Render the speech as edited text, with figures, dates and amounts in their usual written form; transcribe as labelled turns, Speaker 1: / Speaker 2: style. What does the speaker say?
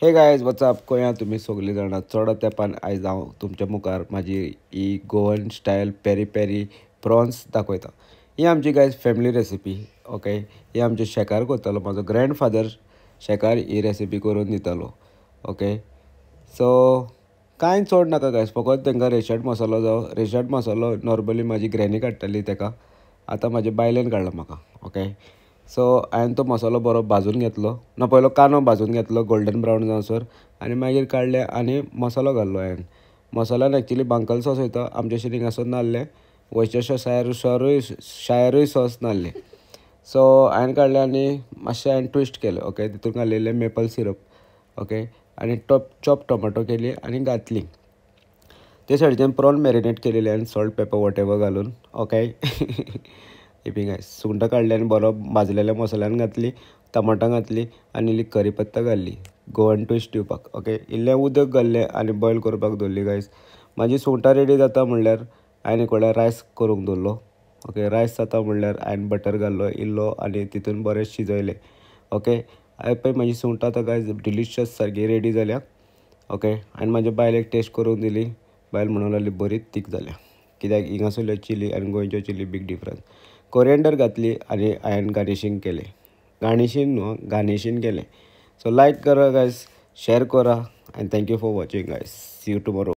Speaker 1: हे guys WhatsApp गोंयांत तुमी सगळीं जाणां चड तेंपान आयज हांव तुमच्या मुखार म्हाजी ही Goan style peri peri prawns दाखयता। ही आमची गायज फॅमिली रेसिपी। ओके, ही आमचे शेकार करतालो, म्हाजो ग्रँडफादर शेकार ही रेसिपी करून दितालो। ओके, सो कांय चड नाका गायज, फकत तांकां रेशाद मसालो जावं। रेशाद मसालो नॉर्मली म्हाजी ग्रॅनी काडटाली ताका, आतां म्हाजे बायलेन काडला म्हाका। ओके, सो हांवें तो मसालो बरो भाजून घेतलो ना, पयलो कांदो भाजून घेतलो गोल्डन ब्रावन जावसर, आनी मागीर काडले आनी मसालो घाल्लो हांवें। मसाल्यान एक्चुली बांकल सॉस वयता, आमचे शिरींग हिंगासर नासलें, वयचेशे शायरूय सॉस नासलें। सो हांवें काडलें आनी मातशें हांवें ट्विस्ट केलें। ओके, तितून घालिल्लें मेपल सिरप। ओके, आनी चॉप टोमाटो केली आनी घातली। ते सायडीच्यान प्रॉन मॅरिनेट केलेले आनी सॉल्ट पेपर वॉटेवर घालून। ओके हिपी गायस सुंगटां काडली आनी बरो भाजलेल्या मसाल्यान घातली, टमाटां घातली आनी इल्ली करीपत्ता घातली गोवन ट्विस्ट दिवपाक। ओके, इल्लें उदक घाल्लें आनी बॉयल करपाक दवरली गायस। म्हाजी सुंगटां रेडी जाता म्हणल्यार हांवें एक वेळार रायस करूंक दवरलो। ओके, रायस जाता म्हणल्यार हांवें बटर घाल्लो इल्लो आनी तितून बरें शिजयलें। ओके, हांवें पळय म्हाजी सुंगटां आतां गायस डिलिशियस सारकी रेडी जाल्या। ओके, हांवें म्हाज्या बायलेक टेस्ट करून दिली, बायल म्हणूंक लागली बरी तीख जाल्या, कित्याक हिंगासरल्यो चिली आनी गोंयच्यो चिली बीग डिफरंस। कोरिएंडर घातली आनी हांवें गार्निशींग केलें। सो लायक करा गायस, शेअर करा, and thank you for watching guys. See you tomorrow.